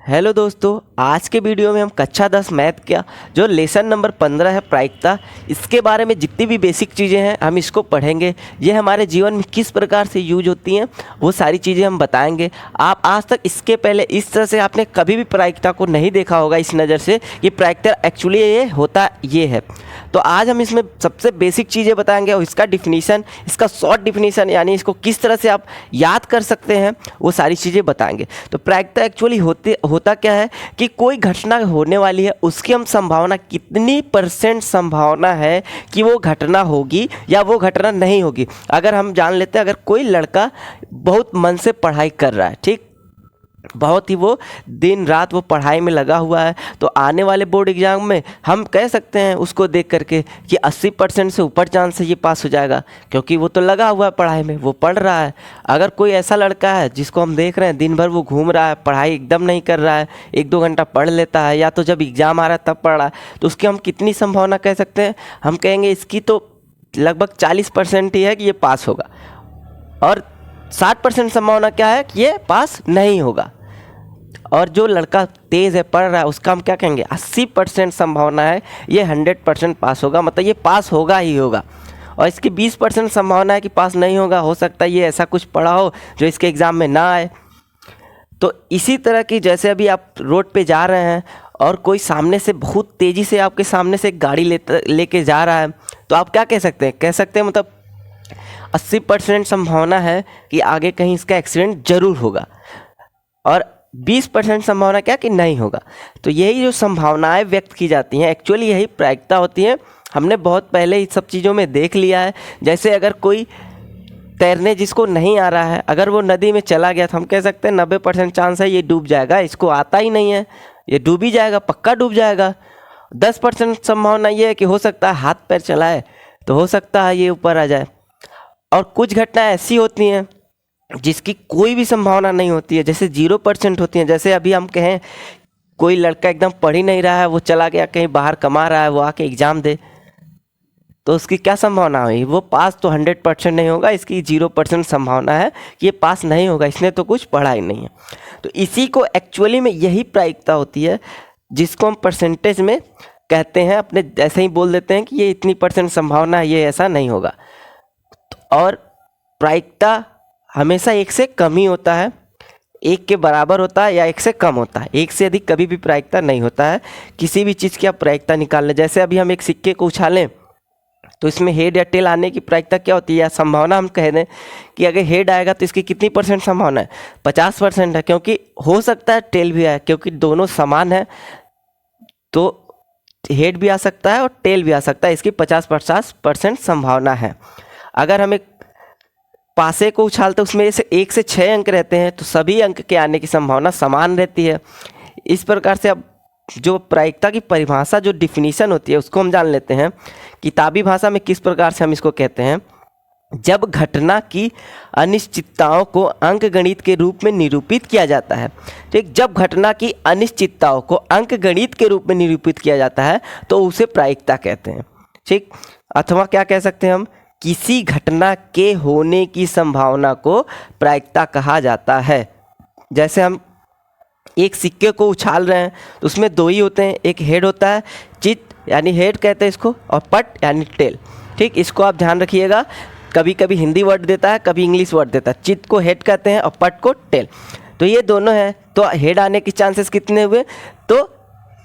Hello दोस्तों, आज के वीडियो में हम कक्षा 10 मैथ का जो लेसन नंबर 15 है प्रायिकता, इसके बारे में जितनी भी बेसिक चीज़ें हैं हम इसको पढ़ेंगे। ये हमारे जीवन में किस प्रकार से यूज होती हैं वो सारी चीज़ें हम बताएंगे। आप आज तक इसके पहले इस तरह से आपने कभी भी प्रायिकता को नहीं देखा होगा इस नज़र से कि प्रायिकता एक्चुअली ये होता ये है। तो आज हम इसमें सबसे बेसिक चीज़ें बताएंगे और इसका डिफिनीसन, इसका शॉर्ट डिफिनीसन यानी इसको किस तरह से आप याद कर सकते हैं वो सारी चीज़ें बताएंगे। तो प्रायिकता एक्चुअली होता क्या है कि कोई घटना होने वाली है, उसकी हम संभावना कितनी % संभावना है कि वो घटना होगी या वो घटना नहीं होगी। अगर हम जान लेते हैं, अगर कोई लड़का बहुत मन से पढ़ाई कर रहा है, ठीक, बहुत ही वो दिन रात वो पढ़ाई में लगा हुआ है, तो आने वाले बोर्ड एग्जाम में हम कह सकते हैं उसको देख करके कि 80% से ऊपर चांस है ये पास हो जाएगा, क्योंकि वो तो लगा हुआ है पढ़ाई में, वो पढ़ रहा है। अगर कोई ऐसा लड़का है जिसको हम देख रहे हैं दिन भर वो घूम रहा है, पढ़ाई एकदम नहीं कर रहा है, 1-2 घंटा पढ़ लेता है या तो जब एग्ज़ाम आ रहा है तब पढ़ रहा है, तो उसकी हम कितनी संभावना कह सकते हैं? हम कहेंगे इसकी तो लगभग 40% ही है कि ये पास होगा, और 60% संभावना क्या है कि ये पास नहीं होगा। और जो लड़का तेज़ है, पढ़ रहा है, उसका हम क्या कहेंगे? 80% संभावना है ये 100% पास होगा, मतलब ये पास होगा ही होगा। और इसकी 20% संभावना है कि पास नहीं होगा, हो सकता है ये ऐसा कुछ पढ़ा हो जो इसके एग्ज़ाम में ना आए। तो इसी तरह की, जैसे अभी आप रोड पे जा रहे हैं और कोई सामने से बहुत तेज़ी से आपके सामने से एक गाड़ी लेके जा रहा है, तो आप क्या कह सकते हैं? कह सकते हैं मतलब 80% संभावना है कि आगे कहीं इसका एक्सीडेंट ज़रूर होगा, और 20% संभावना क्या कि नहीं होगा। तो यही जो संभावनाएं व्यक्त की जाती हैं, एक्चुअली यही प्रायिकता होती है। हमने बहुत पहले इस सब चीज़ों में देख लिया है। जैसे अगर कोई तैरने जिसको नहीं आ रहा है, अगर वो नदी में चला गया तो हम कह सकते हैं 90% चांस है ये डूब जाएगा, इसको आता ही नहीं है, ये डूब ही जाएगा, पक्का डूब जाएगा। 10% संभावना ये है कि हो सकता है हाथ पैर चलाए तो हो सकता है ये ऊपर आ जाए। और कुछ घटनाएं ऐसी होती हैं जिसकी कोई भी संभावना नहीं होती है, जैसे 0% होती हैं। जैसे अभी हम कहें कोई लड़का एकदम पढ़ ही नहीं रहा है, वो चला गया कहीं बाहर कमा रहा है, वो आके एग्ज़ाम दे, तो उसकी क्या संभावना हुई? वो पास तो 100% नहीं होगा, इसकी 0% संभावना है कि ये पास नहीं होगा, इसने तो कुछ पढ़ा ही नहीं है। तो इसी को एक्चुअली में यही प्रायिकता होती है, जिसको हम परसेंटेज में कहते हैं, अपने ऐसे ही बोल देते हैं कि ये इतनी % संभावना है, ये ऐसा नहीं होगा। और प्रायिकता हमेशा 1 से कम ही होता है, 1 के बराबर होता है या 1 से कम होता है, 1 से अधिक कभी भी प्रायिकता नहीं होता है। किसी भी चीज़ की आप प्रायिकता निकाल लें, जैसे अभी हम एक सिक्के को उछालें तो इसमें हेड या टेल आने की प्रायिकता क्या होती है, या संभावना हम कह दें कि अगर हेड आएगा तो इसकी कितनी % संभावना है? 50% है, क्योंकि हो सकता है टेल भी आए, क्योंकि दोनों समान है, तो हेड भी आ सकता है और टेल भी आ सकता है, इसकी 50% संभावना है। अगर हम एक पासे को उछालते उसमें से 1 से 6 अंक रहते हैं, तो सभी अंक के आने की संभावना समान रहती है। इस प्रकार से अब जो प्रायिकता की परिभाषा, जो डिफिनीशन होती है, उसको हम जान लेते हैं। किताबी भाषा में किस प्रकार से हम इसको कहते हैं? जब घटना की अनिश्चितताओं को अंकगणित के रूप में निरूपित किया जाता है, ठीक, जब घटना की अनिश्चितताओं को अंकगणित के रूप में निरूपित किया जाता है तो उसे प्रायिकता कहते हैं, ठीक। अथवा क्या कह सकते हैं हम? किसी घटना के होने की संभावना को प्रायिकता कहा जाता है। जैसे हम एक सिक्के को उछाल रहे हैं तो उसमें 2 ही होते हैं, एक हेड होता है, चित यानी हेड कहते हैं इसको, और पट यानी टेल, ठीक। इसको आप ध्यान रखिएगा, कभी कभी हिंदी वर्ड देता है, कभी इंग्लिश वर्ड देता है। चित को हेड कहते हैं और पट को टेल, तो ये दोनों हैं। तो हेड आने की चांसेस कितने हुए? तो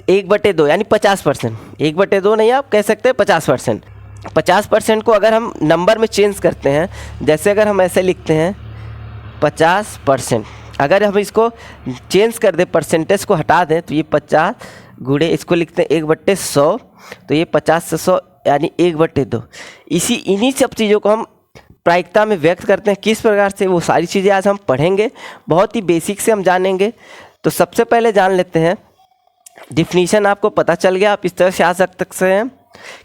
1/2 यानी 50%, 1/2 नहीं, आप कह सकते हैं 50%। 50% को अगर हम नंबर में चेंज करते हैं, जैसे अगर हम ऐसे लिखते हैं 50%, अगर हम इसको चेंज कर दें, परसेंटेज को हटा दें, तो ये 50 गुणे इसको लिखते हैं 1/100, तो ये 50 से 100 यानी 1/2। इन्हीं सब चीज़ों को हम प्रायिकता में व्यक्त करते हैं। किस प्रकार से, वो सारी चीज़ें आज हम पढ़ेंगे, बहुत ही बेसिक से हम जानेंगे। तो सबसे पहले जान लेते हैं, डिफिनीशन आपको पता चल गया, आप इस तरह से आ सकते हैं।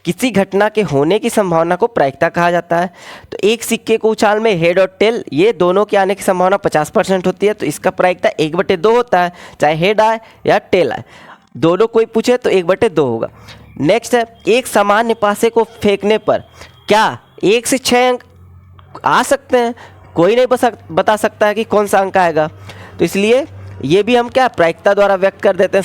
किसी घटना के होने की संभावना को प्रायिकता कहा जाता है। तो एक सिक्के को उछाल में हेड और टेल, ये दोनों के आने की संभावना 50% होती है, तो इसका प्रायिकता 1/2 होता है, चाहे हेड आए या टेल आए, दोनों कोई पूछे तो 1/2 होगा। नेक्स्ट है, एक सामान्य पासे को फेंकने पर क्या 1 से 6 अंक आ सकते हैं? कोई नहीं बता सकता है कि कौन सा अंक आएगा, तो इसलिए ये भी हम क्या प्रायिकता द्वारा व्यक्त कर देते हैं,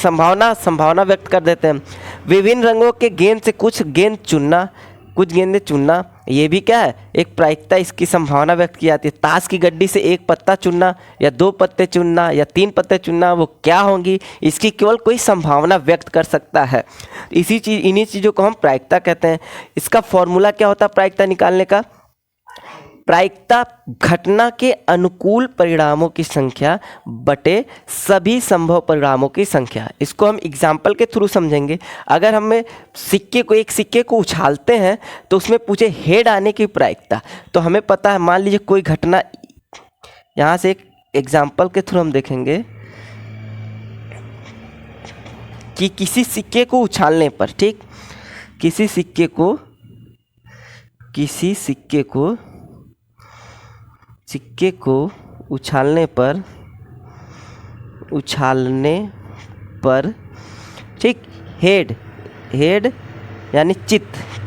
संभावना व्यक्त कर देते हैं। विभिन्न रंगों के गेंद से कुछ गेंदें चुनना, ये भी क्या है, एक प्रायिकता, इसकी संभावना व्यक्त की जाती है। ताश की गड्डी से एक पत्ता चुनना या 2 पत्ते चुनना या 3 पत्ते चुनना, वो क्या होंगी, इसकी केवल कोई संभावना व्यक्त कर सकता है। इन्हीं चीज़ों को हम प्रायिकता कहते हैं। इसका फॉर्मूला क्या होता है प्रायिकता निकालने का? प्रायिकता घटना के अनुकूल परिणामों की संख्या बटे सभी संभव परिणामों की संख्या। इसको हम एग्जाम्पल के थ्रू समझेंगे। अगर हमें एक सिक्के को उछालते हैं तो उसमें पूछे हेड आने की प्रायिकता, तो हमें पता है, मान लीजिए कोई घटना, यहाँ से एक एग्जाम्पल के थ्रू हम देखेंगे कि किसी सिक्के को उछालने पर, ठीक, किसी सिक्के को उछालने पर ठीक, हेड यानी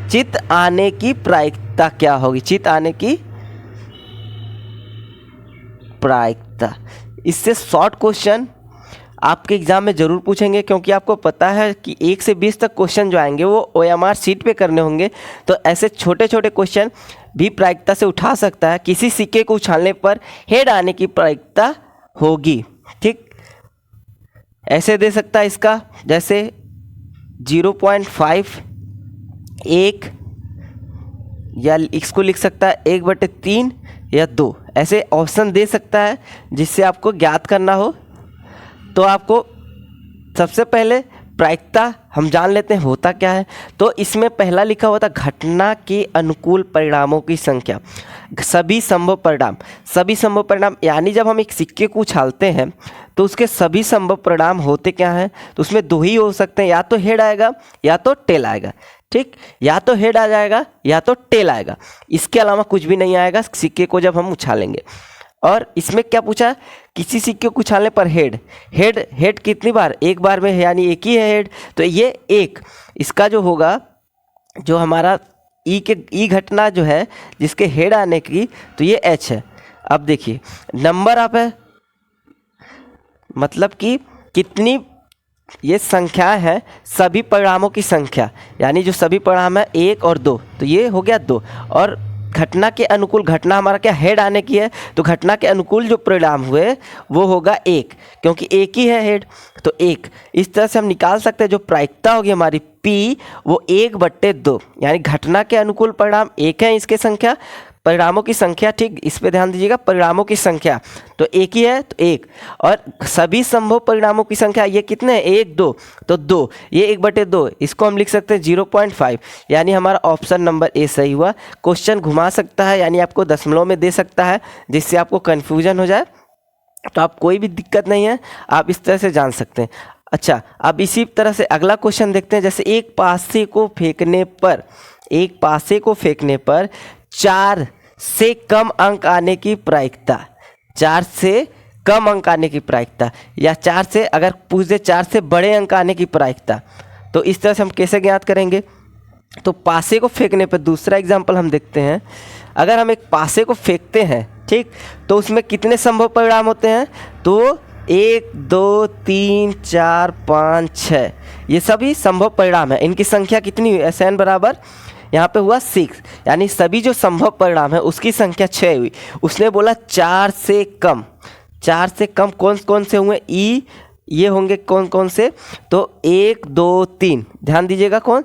चित आने की प्रायिकता क्या होगी? चित आने की प्रायिकता। इससे शॉर्ट क्वेश्चन आपके एग्जाम में जरूर पूछेंगे, क्योंकि आपको पता है कि 1 से 20 तक क्वेश्चन जो आएंगे वो OMR शीट पे करने होंगे। तो ऐसे छोटे छोटे क्वेश्चन भी प्रायिकता से उठा सकता है। किसी सिक्के को उछालने पर हेड आने की प्रायिकता होगी, ठीक, ऐसे दे सकता है इसका, जैसे 0.5, 1, या इसको लिख सकता है 1/3 या 2, ऐसे ऑप्शन दे सकता है जिससे आपको ज्ञात करना हो। तो आपको सबसे पहले प्रायिकता हम जान लेते हैं होता क्या है। तो इसमें पहला लिखा हुआ था घटना के अनुकूल परिणामों की संख्या, सभी संभव परिणाम, यानी जब हम एक सिक्के को उछालते हैं तो उसके सभी संभव परिणाम होते क्या हैं? तो उसमें 2 ही हो सकते हैं, या तो हेड आएगा या तो टेल आएगा, ठीक, या तो हेड आ जाएगा या तो टेल आएगा, इसके अलावा कुछ भी नहीं आएगा सिक्के को जब हम उछालेंगे। और इसमें क्या पूछा? किसी सिक्के को उछालने पर हेड कितनी बार? एक बार में, यानी एक ही है हेड, तो ये एक, इसका जो होगा, जो हमारा ई घटना जो है जिसके हेड आने की, तो ये H है। अब देखिए नंबर आप है, मतलब कि कितनी ये संख्या है, सभी परिणामों की संख्या, यानी जो सभी परिणाम है 1 और 2, तो ये हो गया 2। और घटना के अनुकूल, घटना हमारा क्या हेड आने की है, तो घटना के अनुकूल जो परिणाम हुए वो होगा 1, क्योंकि एक ही है हेड, तो 1। इस तरह से हम निकाल सकते हैं जो प्रायिकता होगी हमारी P, वो 1/2, यानी घटना के अनुकूल परिणाम 1 है, इसके संख्या, परिणामों की संख्या, ठीक, इस पे ध्यान दीजिएगा, परिणामों की संख्या तो 1 ही है, तो 1, और सभी संभव परिणामों की संख्या ये कितने हैं? 1, 2, तो 2, ये 1/2, इसको हम लिख सकते हैं 0.5, यानी हमारा ऑप्शन नंबर A सही हुआ। क्वेश्चन घुमा सकता है, यानी आपको दशमलव में दे सकता है, जिससे आपको कन्फ्यूजन हो जाए, तो आप कोई भी दिक्कत नहीं है, आप इस तरह से जान सकते हैं। अच्छा, अब इसी तरह से अगला क्वेश्चन देखते हैं। जैसे एक पासे को फेंकने पर 4 से कम अंक आने की प्रायिकता, 4 से कम अंक आने की प्रायिकता, या 4 से, अगर पूछ दे 4 से बड़े अंक आने की प्रायिकता, तो इस तरह से हम कैसे ज्ञात करेंगे? तो पासे को फेंकने पर दूसरा एग्जाम्पल हम देखते हैं। अगर हम एक पासे को फेंकते हैं, ठीक, तो उसमें कितने संभव परिणाम होते हैं? तो 1, 2, 3, 4, 5, 6, ये सभी संभव परिणाम है। इनकी संख्या कितनी हुई? SN बराबर यहाँ पे हुआ 6, यानी सभी जो संभव परिणाम है उसकी संख्या 6 हुई। उसने बोला 4 से कम, 4 से कम कौन कौन से हुए? ये होंगे कौन कौन से? तो 1, 2, 3, ध्यान दीजिएगा, कौन?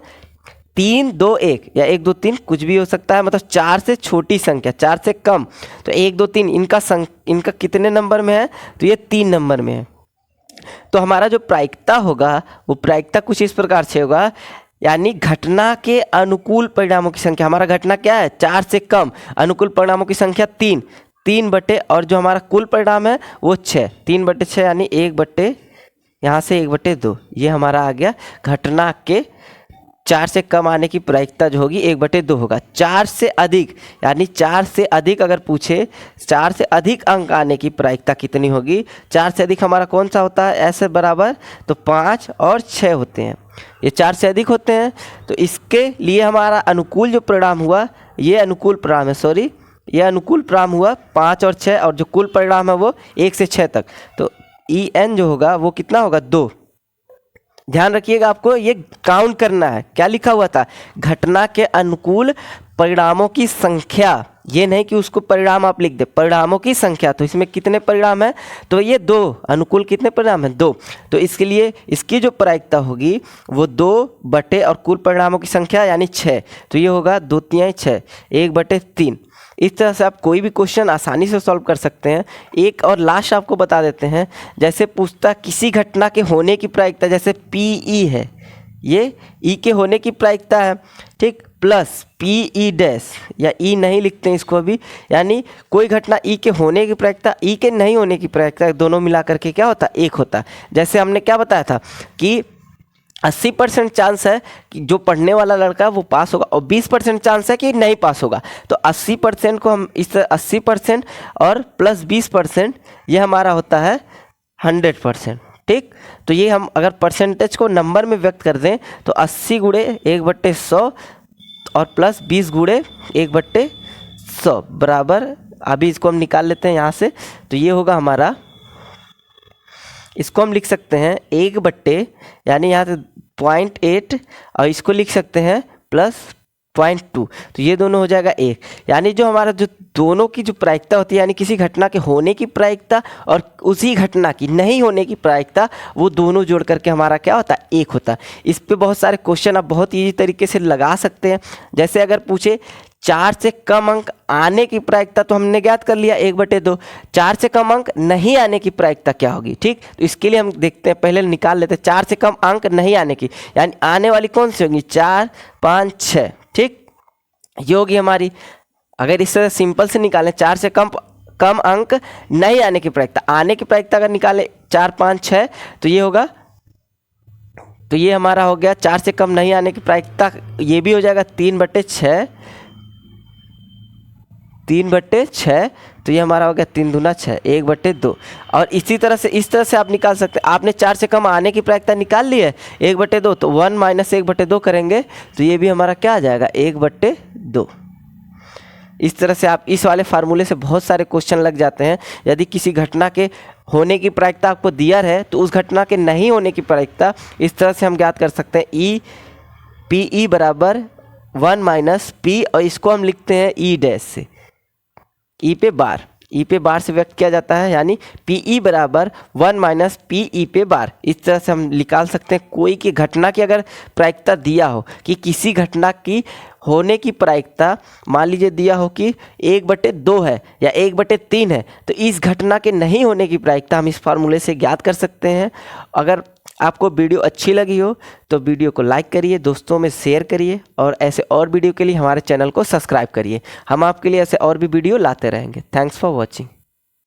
3, 2, 1, या 1, 2, 3 कुछ भी हो सकता है, मतलब 4 से छोटी संख्या, 4 से कम, तो 1, 2, 3, इनका कितने नंबर में है? तो ये 3 नंबर में है। तो हमारा जो प्रायिकता होगा वो प्रायिकता कुछ इस प्रकार से होगा, यानी घटना के अनुकूल परिणामों की संख्या, हमारा घटना क्या है? 4 से कम, अनुकूल परिणामों की संख्या 3 बटे, और जो हमारा कुल परिणाम है वो 6, 3/6, यानी 1/, यहाँ से 1/2, ये हमारा आ गया घटना के 4 से कम आने की प्रायिकता जो होगी 1/2 होगा। 4 से अधिक, यानी 4 से अधिक अगर पूछे, 4 से अधिक अंक आने की प्रायिकता कितनी होगी? 4 से अधिक हमारा कौन सा होता है? ऐसे बराबर, तो 5 और 6 होते हैं, ये 4 से अधिक होते हैं। तो इसके लिए हमारा अनुकूल जो परिणाम हुआ, ये अनुकूल परिणाम है, ये अनुकूल परिणाम हुआ 5 और 6, और जो कुल परिणाम है वो 1 से 6 तक। तो en जो होगा वो कितना होगा 2। ध्यान रखिएगा, आपको ये काउंट करना है। क्या लिखा हुआ था, घटना के अनुकूल परिणामों की संख्या, ये नहीं कि उसको परिणाम आप लिख दे, परिणामों की संख्या। तो इसमें कितने परिणाम है, तो ये 2, अनुकूल कितने परिणाम है 2। तो इसके लिए इसकी जो प्रायिकता होगी वो 2 बटे और कुल परिणामों की संख्या यानी 6। तो ये होगा 2 तिहाई 6, 1/3। इस तरह से आप कोई भी क्वेश्चन आसानी से सॉल्व कर सकते हैं। एक और लास्ट आपको बता देते हैं, जैसे पूछता किसी घटना के होने की प्रायिकता, जैसे PE है, ये E के होने की प्रायिकता है, ठीक, प्लस PE डैश, या E नहीं लिखते हैं इसको अभी, यानी कोई घटना E के होने की प्रायिकता, E के नहीं होने की प्रायिकता, दोनों मिला करके क्या होता है 1 होता है। जैसे हमने क्या बताया था कि 80% चांस है कि जो पढ़ने वाला लड़का है वो पास होगा और 20% चांस है कि नहीं पास होगा। तो 80% को हम इस 80% और प्लस 20% ये हमारा होता है 100%, ठीक। तो ये हम अगर परसेंटेज को नंबर में व्यक्त कर दें तो 80 गुणे 1/100 और प्लस 20 गुणे 1/100 बराबर, अभी इसको हम निकाल लेते हैं यहाँ से। तो ये होगा हमारा, इसको हम लिख सकते हैं 1 यानी यहाँ से 0.8 और इसको लिख सकते हैं प्लस 0.2। तो ये दोनों हो जाएगा 1, यानी जो हमारा जो दोनों की जो प्रायिकता होती है, यानी किसी घटना के होने की प्रायिकता और उसी घटना की नहीं होने की प्रायिकता, वो दोनों जोड़ करके हमारा क्या होता है 1 होता है। इस पे बहुत सारे क्वेश्चन आप बहुत ईजी तरीके से लगा सकते हैं। जैसे अगर पूछे 4 से कम अंक आने की प्रायिकता, तो हमने ज्ञात कर लिया 1/2। 4 से कम अंक नहीं आने की प्रायिकता क्या होगी, ठीक। तो इसके लिए हम देखते हैं, पहले निकाल लेते हैं 4 से कम अंक नहीं आने की, यानी आने वाली कौन सी होगी 4, 5, 6, ठीक, ये होगी हमारी। अगर इस तरह सिंपल से निकालें 4 से कम अंक नहीं आने की प्रायिकता, आने की प्रायिकता अगर निकालें 4, 5, 6, तो ये होगा, तो ये हमारा हो गया 4 से कम नहीं आने की प्रायिकता, ये भी हो जाएगा 3/6, 3/6। तो ये हमारा हो गया 3 दूना 6, 1/2। और इसी तरह से इस तरह से आप निकाल सकते हैं। आपने 4 से कम आने की प्रायिकता निकाल ली है 1/2, तो 1 - 1/2 करेंगे तो ये भी हमारा क्या आ जाएगा 1/2। इस तरह से आप इस वाले फार्मूले से बहुत सारे क्वेश्चन लग जाते हैं। यदि किसी घटना के होने की प्रायिकता आपको दिया है तो उस घटना के नहीं होने की प्रायिकता इस तरह से हम ज्ञात कर सकते हैं, PE बराबर 1 - P, और इसको हम लिखते हैं E डैश से, E पे बार से व्यक्त किया जाता है, यानी PE बराबर 1 - PE पे बार। इस तरह से हम निकाल सकते हैं। कोई की घटना की अगर प्रायिकता दिया हो कि किसी घटना की होने की प्रायिकता मान लीजिए दिया हो कि 1/2 है या 1/3 है, तो इस घटना के नहीं होने की प्रायिकता हम इस फार्मूले से ज्ञात कर सकते हैं। अगर आपको वीडियो अच्छी लगी हो तो वीडियो को लाइक करिए, दोस्तों में शेयर करिए, और ऐसे और वीडियो के लिए हमारे चैनल को सब्सक्राइब करिए। हम आपके लिए ऐसे और भी वीडियो लाते रहेंगे। Thanks for watching.